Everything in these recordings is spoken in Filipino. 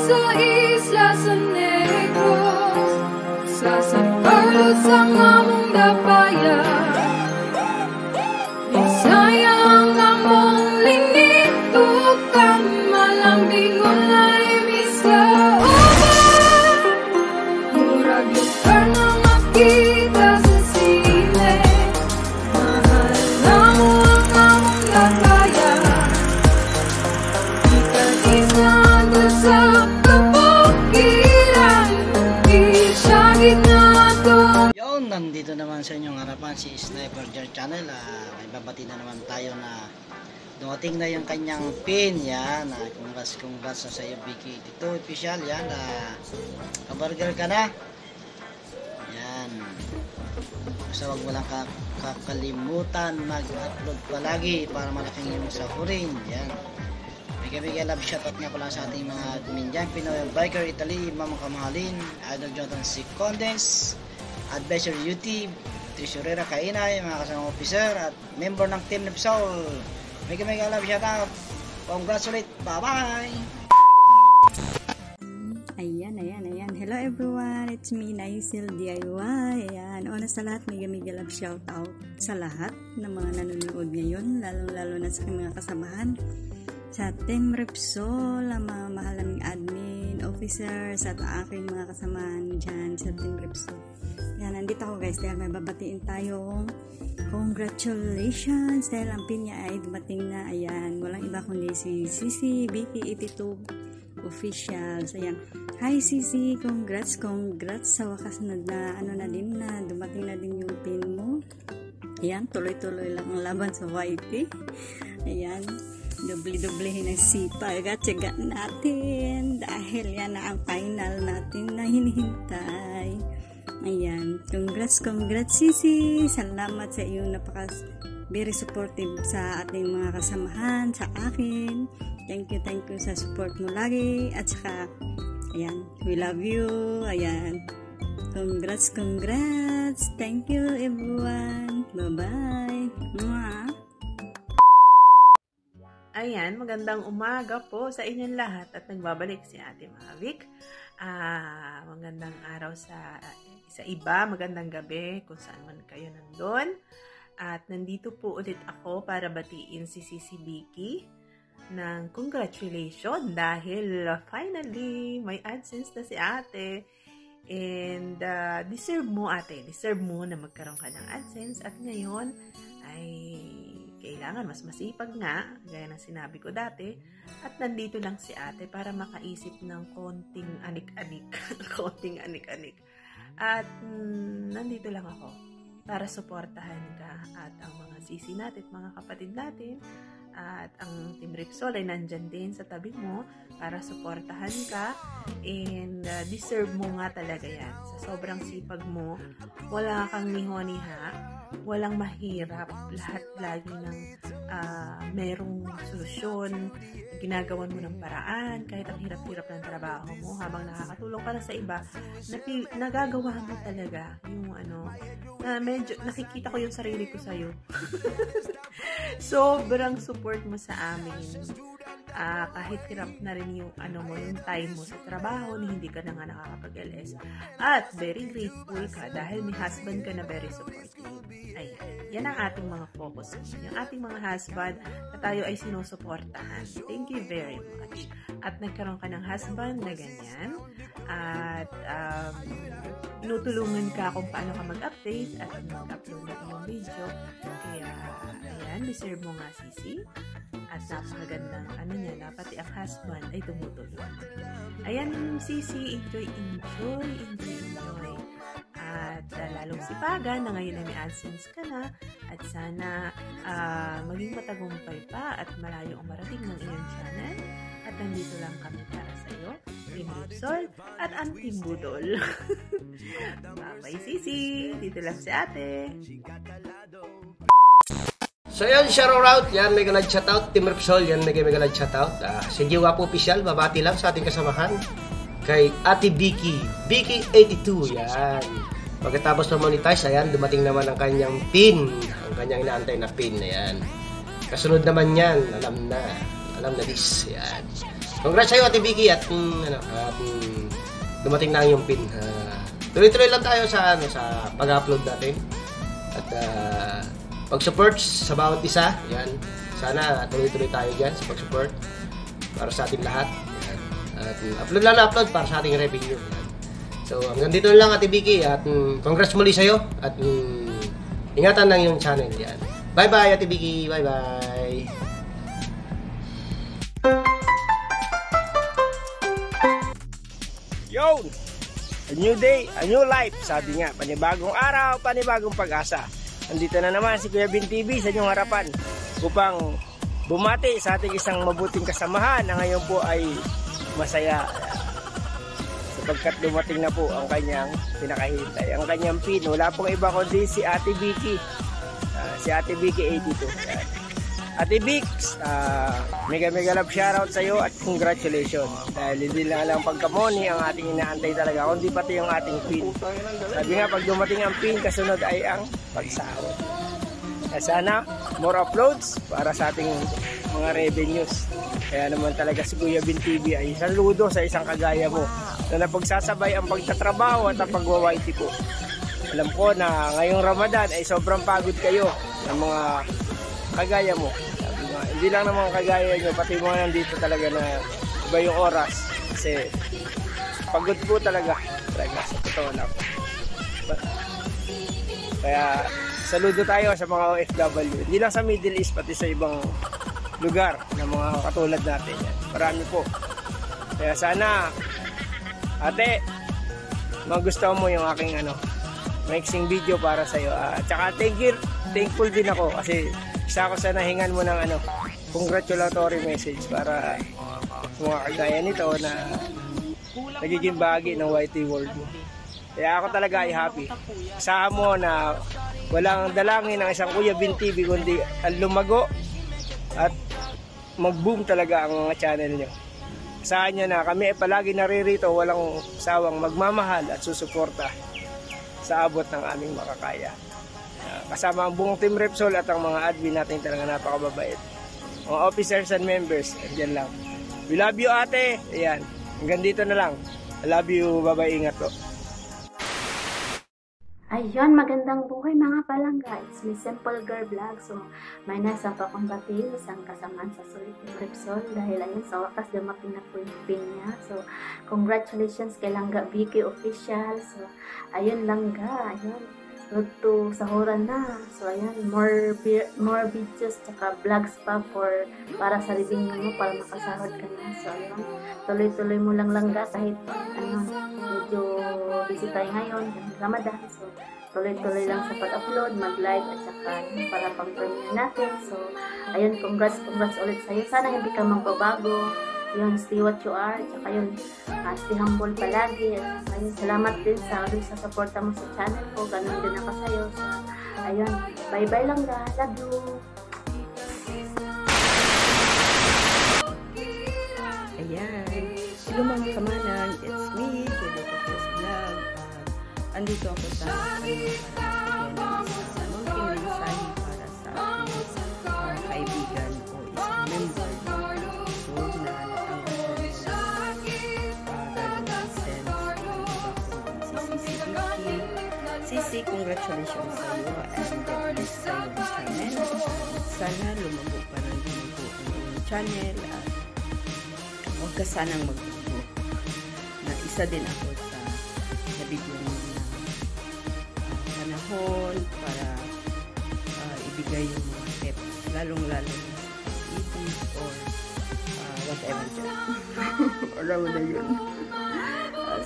sa isla San Negros, sa San Carlos ang among dapaya. Bisaya ang among linito, kamalang dingon ay misa uban. Murag lugar na makita sa sine, mahal na mo ang among dapaya. Ikalisan ko sa kabukiran, isagin na to. Yun, nandito naman sa inyong harapan si Sniper Jar Channel. May babati na naman tayo na dumating na yung kanyang pin. Yan, congrats na sa iyo, Vicky. Dito, official, yan. Kaburger ka na. Yan. So, wag mo lang kakalimutan mag-upload palagi para malaking yung sahurin. Yan. Bigay love shoutout nga pala sa ating mga admin dyan. Pinoy Biker Italy, Mama Kamahalin, Idol Jonathan Sicondes, Advisor UT, Tresurera Kainay, mga kasamang officer at member ng Team Nepsol. Bigay love shoutout. Congrats ulit. Bye-bye! Ayan. Hello everyone, it's me, Naisil DIY. Ayan, una sa lahat, mega love shoutout sa lahat ng mga nanonood ngayon, lalo na sa mga kasamahan sa Team Repsol, ang mga mahal naming admin, officers, at aking mga kasamahan dyan sa Team Repsol. Yan, nandito ako guys, dahil may babatiin tayong congratulations, dahil ang pin niya ay dumating na. Ayan, walang iba kundi si Sisi BK82 Officials. Ayan, hi Sisi, congrats sa wakas na dumating na din yung pin mo. Ayan, tuloy-tuloy lang ang laban sa YT. Ayan, doble-doblehin ang sipag at tiyaga natin dahil yan na ang final natin na hinihintay. Ayan, congrats Sisi, salamat sa iyong very supportive sa ating mga kasamahan, sa akin. Thank you sa support mo lagi, at saka ayan, we love you. Ayan, congrats, thank you everyone, bye bye. Ayan, magandang umaga po sa inyong lahat at nagbabalik si Ate Mavic. Magandang araw sa iba, magandang gabi kung saan man kayo nandun. At nandito po ulit ako para batiin si Sisi Vicky ng congratulations dahil finally may AdSense na si Ate. And deserve mo Ate, deserve mo na magkaroon ka ng AdSense at ngayon ay kailangan mas masipag nga, gaya ng sinabi ko dati, at nandito lang si Ate para makaisip ng konting anik-anik. Konting anik-anik. At nandito lang ako para suportahan ka at ang mga sisi natin, mga kapatid natin, at ang Team Repsol ay nandyan din sa tabi mo para suportahan ka, and deserve mo nga talaga yan. Sa sobrang sipag mo, wala kang niho-niha, walang mahirap, lahat lagi ng merong solusyon, ginagawan mo ng paraan, kahit ang hirap-hirap ng trabaho mo, habang nakakatulong ka na sa iba, nagagawa mo talaga yung medyo nakikita ko yung sarili ko sa'yo. Sobrang support mo sa amin. Kahit hirap na rin yung yung time mo sa trabaho, hindi ka na nga nakakapag-LS. At very grateful ka dahil may husband ka na very supportive. Ayan, yan ang ating mga focus. Yung ating mga husband na tayo ay sinusuportahan. Thank you very much. At nagkaroon ka ng husband na ganyan. At tinutulungan ka kung paano ka mag-update at mag-upload na yung video. Kaya, ayan, deserve mo nga, Sisi. At napakagandang dapat ang husband ay tumutulong. Ayan, Sisi, enjoy. At lalong sipagan na ngayon ay may AdSense ka na, at sana maging matagumpay pa at malayo ang marating ng iyong channel. At nandito lang kami para sa iyo, Team Repsol at ang Team Budol. Bye-bye, Sisi! Dito lang si Ate! So yun, shoutout, yan, mega lang shoutout, Team Repsol, yan, mega lang shoutout. Si Jiwa po official, babati lang sa ating kasamahan. Kay Ate Vicky, Vicky82, yan. Pagkatapos ma-monetize, ayan, dumating naman ang kanyang pin, ang kanyang inaantay na pin, ayan. Kasunod naman yan, alam alam na this. Yan. Congrats sa'yo, Ate Vicky, at dumating na yung pin. Tuloy-tuloy lang tayo sa pag-upload natin. At pag-support sa bawat isa. Yan. Sana tuloy-tuloy tayo dyan sa pag-support para sa ating lahat. Yan. At upload lang na upload para sa ating revenue. Yan. So, hanggang dito lang, Ate Vicky, at congrats muli sa'yo, at ingatan lang yung channel. Yan. Bye-bye, Ate Vicky. Bye-bye. Yo! A new day, a new life. Sabi nga, panibagong araw, panibagong pag-asa. Nandito na naman si Kuya Bin TV sa inyong harapan upang bumati sa ating isang mabuting kasamahan na ngayon po ay masaya. Sapagkat dumating na po ang kanyang pinakahintay. Ang kanyang pin, wala pong iba kundi si Ate Vicky. Si Ate Vicky 82. Ate Vix, mega love shoutout sa iyo at congratulations. Dahil hindi lang pagkamoni ang ating inaantay talaga, kundi pati yung ating pin. Sabi nga, pag dumating ang pin, kasunod ay ang pagsahod. Sana more uploads para sa ating mga revenues. Kaya naman talaga si Kuya Bin TV ay saludo sa isang kagaya mo na napagsasabay ang pagtatrabaho at ang pagwa-YT po. Alam ko na ngayong Ramadan ay sobrang pagod kayo ng mga kagaya mo. Sabi nga, hindi lang naman kagaya nyo, pati mga nandito talaga na iba yung oras. Kasi pagod po talaga sa totoo lang. Kaya saludo tayo sa mga OFW. Hindi lang sa Middle East, pati sa ibang lugar na mga katulad natin. Yan. Marami po. Kaya sana, ate, magustuhan mo yung aking mixing video para sa'yo. Tsaka thankful din ako kasi isa ako sa nahingan mo ng congratulatory message para sa mga kagaya nito na nagiging bahagi ng YT world mo. Kaya ako talaga ay happy. Isahan mo na walang dalangin ng isang Kuya Bin TV kundi ang lumago at mag-boom talaga ang mga channel nyo. Isahan nyo na kami ay palagi naririto, walang sawang magmamahal at susuporta sa abot ng aming makakaya. Kasama ang buong Team Repsol at ang mga admin natin talaga napakababait. Mga officers and members, andyan lang. We love you, ate. Ayan, hanggang dito na lang. I love you, bye-bye, ingat po. Ayun, magandang buhay mga palangga. It's me, Simple Girl Vlog. So, may nasa pakumbati, isang kasamaan sa Solid Team Repsol. Dahil ayun, sa wakas dumating na po yung pin niya. So, congratulations kay Langga Vicky Official. So, ayun Langga, ayun. Road to sahuran na. So, ayan, more videos tsaka vlogs pa para sa revenue mo, para makasahod ka na. So, ayun, tuloy-tuloy mo lang Langga kahit medyo busy tayo ngayon, Ramadan. So, tuloy-tuloy lang sa pag-upload, mag-live at saka para pang-premiere natin. So, ayun, congrats ulit sa'yo. Sana hindi ka magbabago. Yun, stay what you are. Tsaka yun, stay humble palagi. At ayun, salamat din sa supporta mo sa channel ko. Ganun din ako sa'yo. So, ayun, bye-bye lang ga. Love you. Ayan. Hello mga kamanan. It's me, Julie Tokyo's Vlog. Andito ako sa munting mensahe para sa aking kaibigan o isang member. Sisi, congratulations sa iyo and God bless sa iyong channel. Sana lumago pa ng lumago ang iyong channel at huwag ka sanang magbago. Na isa din ako sa nabigyan ng panahon para ibigay yung mga tips, lalong-lalo sa pag-ibig or whatever dyan. Alam na yun.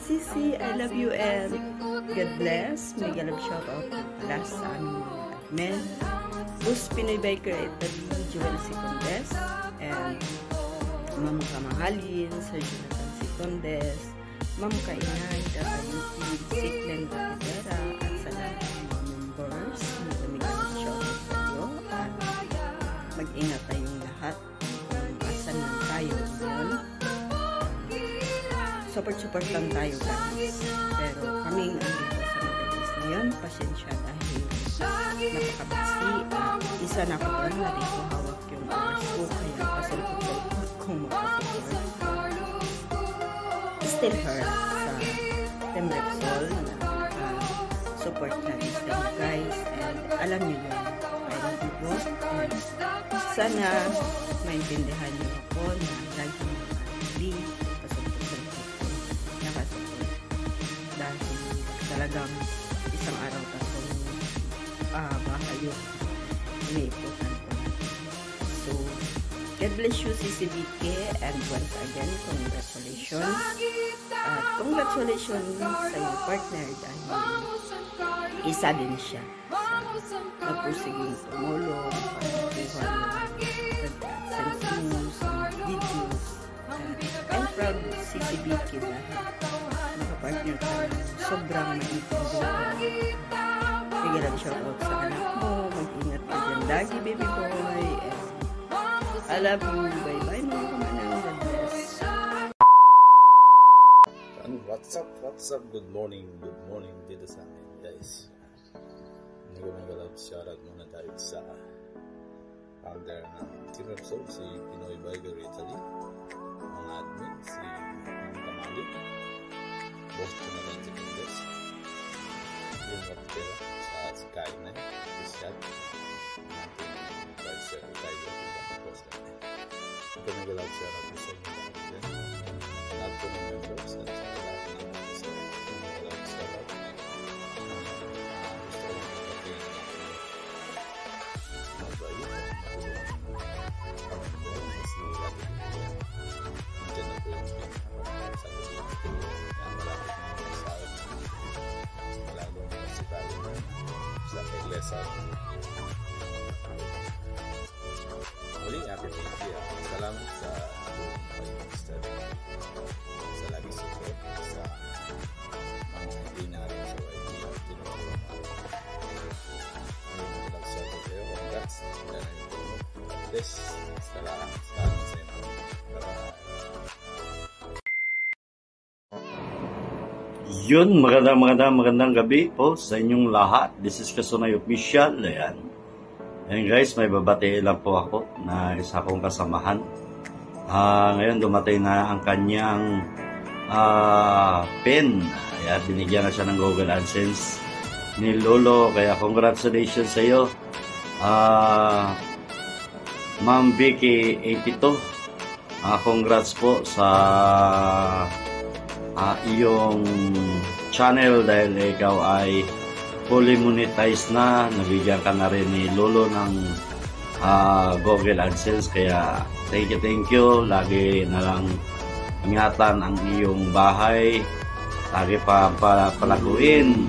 Sisi, I love you and God bless. Mega love shoutout pala sa aming mga admin. Bus Pinoy Biker at Joel Sicondes and Ma'am Kamahalin, Sir Jonathan Sicondes, Ma'am Kainay, Tata YouTube, Siklen Bakitera at sa lahat ng mga members. Mega love shoutout sa iyo at mag-ingat tayong lahat kung asan lang tayo ngayon. Support lang tayo guys. Pero kaming andito sa Madalis ngayon, pasensya dahil napakabisi at isa na ako doon na dito hawak yung oras ko kaya pasulpot still her sa Team Repsol na support natin sa inyo guys, and alam niyo yun, I love you both, and sana maintindihan niyo ako na lagi hindi nakasupport dahil talagang isang araw tatong bahay yung iniiputan ko. So God bless you, Sisi Vicky, and once again, congratulations. Congratulations sa iyong partner dahil isa din siya sa nagpusiging tumulong para kuha ng AdSense videos. I'm proud, Sisi Vicky, dahil nakapartner ka na sobrang mag-intindi. Sige lang, shoutout sa anak mo, mag-ingat ka dyan lagi, baby boy, and I love you. Bye-bye mga kamanang. God bless. And what's up? Good morning dito sa amin guys. Nag-love shoutout muna tayo sa founder ng Team Repsol, si Pinoy Biker Italy, ang admin, si Kamali, boss ko na lang si Pindes, yung kapitera sa Sky na Christian, Vice Tiger, nag-love shoutout sa inyo dyan. Lahat ko ng members at sa lahat ng isa, nag-love shoutout. Gusto ko mag-ating mabayo, matulungan kasi lagi dito. Nandiyan na po yung sa gabi dito. Yan, malapit na yung sa malagong municipality na sa Peglesa. Muli, happy birthday. Salamat sa study, sa lagi support, sa mga hindi natin sa YT at tinutulong ako. Ngayon lang sa video, congrats. Yan ang tulong. Bless. Salamat sa inyo. Yun, magandang gabi po sa inyong lahat. This is Kasunay Official. Ayan. Ayan guys, may babati lang po ako na isa kong kasamahan. Ngayon dumating na ang kanyang pen. Ayan, binigyan na siya ng Google AdSense ni Lolo. Kaya congratulations sa iyo, Ma'am Vicky 82. Congrats po sa iyong channel dahil ikaw ay fully monetized na, nabigyan ka na rin ni Lolo ng Google AdSense, kaya thank you, lagi na lang ingatan ang iyong bahay, lagi pa palaguin,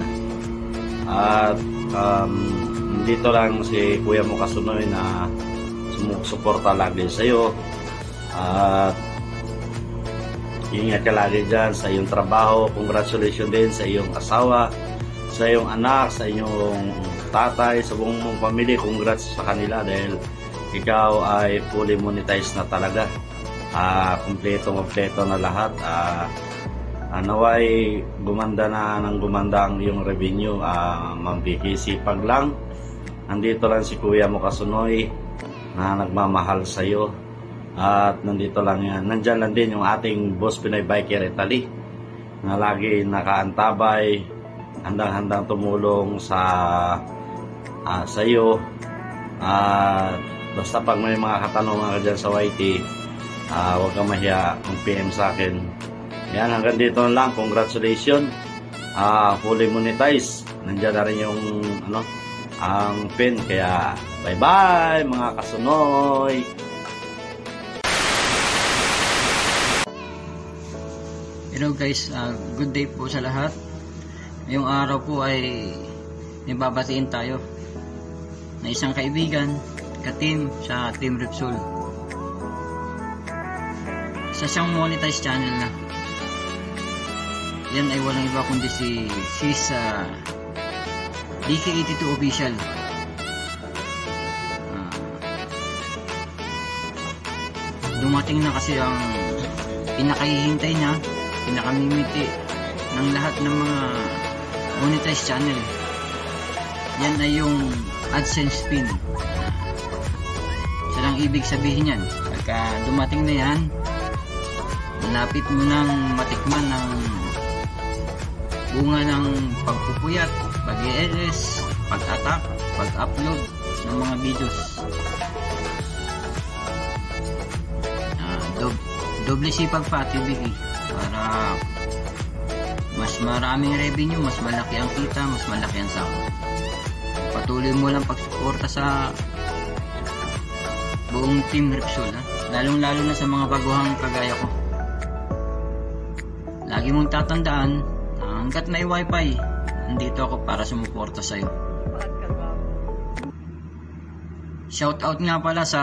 at dito lang si Kuya mo Kasunoy na sumusuporta lagi sa iyo, at ingat ka lagi dyan sa iyong trabaho. Congratulations din sa iyong asawa, sa iyong anak, sa inyong tatay, sa buong mong pamilya. Congrats sa kanila dahil ikaw ay fully monetized na talaga. Kompleto na lahat. Naway gumanda na ng gumanda ang iyong revenue, Ma'am Vicky. Sipag lang. Nandito lang si Kuya mo Kasunoy na nagmamahal sa iyo. At nandito lang yan. Nandyan lang din yung ating boss Pinoy Biker Italy na lagi nakaantabay, handang-handang tumulong sa iyo. Basta pag may mga katanungan ka dyan sa YT, huwag kang mahiya kung PM sa akin. Yan, hanggang dito lang. Congratulations. Fully monetized. Nandyan na rin yung ang pin. Kaya bye-bye mga Kasunoy. Hello guys, good day po sa lahat. Ngayong araw po ay nababatiin tayo na isang kaibigan, ka-team sa Team Repsol. Sa siyang monetized channel na. Yan ay walang iba kundi si BK82 Official. Dumating na kasi ang pinakahihintay niya, pinakamimiti ng lahat ng mga monetized channel. Yan ay yung AdSense pin. So lang ibig sabihin yan, pagka dumating na yan, malapit mo nang matikman ng bunga ng pagpupuyat, pag-i-LS, pag-attack, pag-upload ng mga videos. Doble sipag pa, Ate Vicky, para mas maraming revenue, mas malaki ang kita, mas malaki ang sahod. Patuloy mo lang pagsuporta sa buong Team Repsol, lalong-lalo na sa mga baguhang kagaya ko. Lagi mong tatandaan, hanggat may wifi, nandito ako para sumuporta sa'yo. Shoutout nga pala sa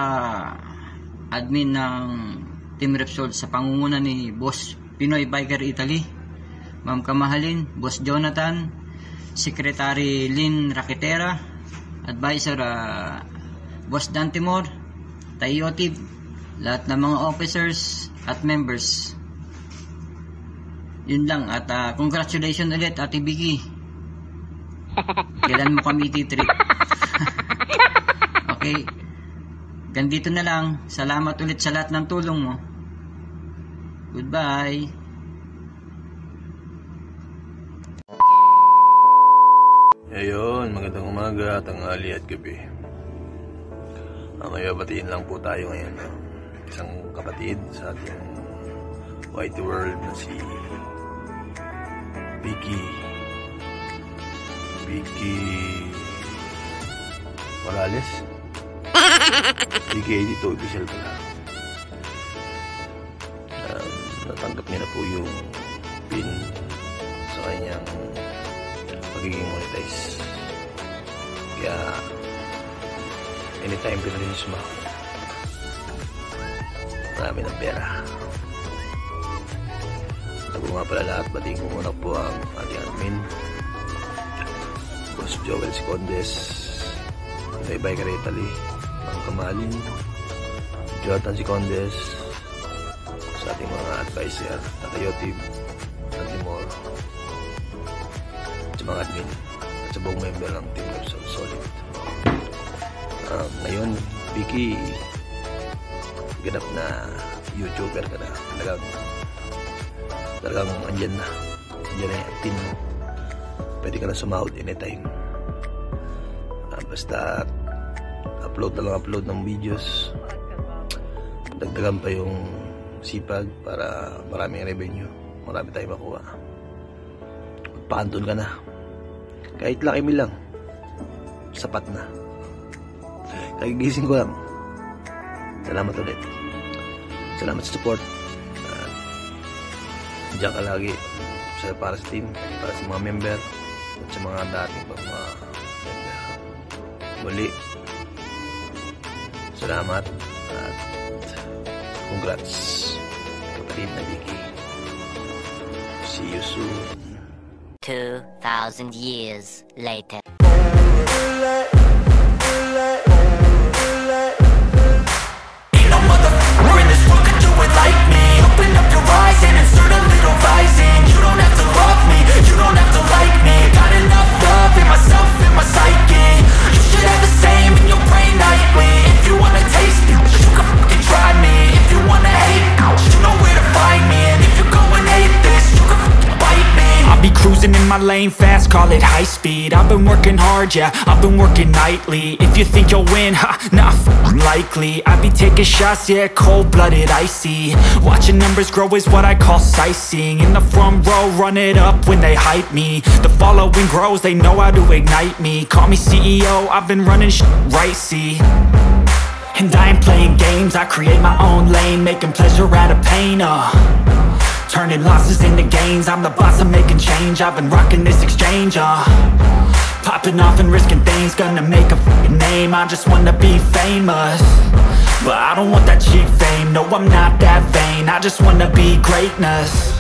admin ng Team Repsol sa pangunguna ni Boss Pinoy Biker Italy, Ma'am Kamahalin, Boss Jonathan, Secretary Lynn Raquetera, Advisor Boss Dan Timor, Tayotib, lahat ng mga officers at members. Yun lang, at congratulations ulit, Ate Vicky. Kailan mo kami iti-treat? Okay, ganito na lang. Salamat ulit sa lahat ng tulong mo. Goodbye. Ayun, magandang umaga, tanghali at gabi. May babatiin lang po tayo ngayon. Isang kapatid sa ating white world na si Vicky Morales. Vicky 82 official pala. Natanggap niya na po yung pin sa kanyang pagiging monetize. Kaya anytime pinalinis mo, marami ng pera. Sabi nga pala lahat, batiin ko muna po ang ating admin, Boss Joel Sicondes, Pinoy Biker Italy, Ma'am Kamalin, Jonathan Sicondes, sa ating mga advisor, Tatayotib, Antimor, at sa mga admin, at sa buong member ng Team Repsol Solid. Ngayon, Vicky, ganap na YouTuber ka na. Talagang andyan na yung team mo. Pwede ka na sumahod anytime. Basta upload ng videos, dagdagan pa yung sipag para maraming revenue, marami tayong makuha. Magpaantun ka na, kahit laki mo lang, sapat na. Kagigising ko lang. Salamat ulit, salamat sa support. Diyan ka lagi para sa team, para sa mga member at sa mga dating pang mga member. Muli, salamat at congrats kapatid na Vicky. See you soon. 2,000 years later. Ain't no motherfucker in this world could do it like me. Open up your eyes and insert a little rising. You don't have to love me, you don't have to like me. Got enough love in myself, in my psyche. You should have the same in your brain nightly. If you wanna taste me, you can fucking try me. If you wanna hate, you know where to find me. And if you go and hate this, you can fucking bite me. I'll be cruising in my lane fast, call it high speed. I've been working hard, yeah, I've been working nightly. If you think you'll win, ha, nah, likely. I be taking shots, yeah, cold-blooded, icy. Watching numbers grow is what I call sightseeing. In the front row, run it up when they hype me. The following grows, they know how to ignite me. Call me CEO, I've been running shit right, see. And I ain't playing games, I create my own lane, making pleasure out of pain, turning losses into gains, I'm the boss, I'm making change. I've been rocking this exchange, popping off and risking things, gonna make a f***ing name. I just wanna be famous, but I don't want that cheap fame. No, I'm not that vain, I just wanna be greatness.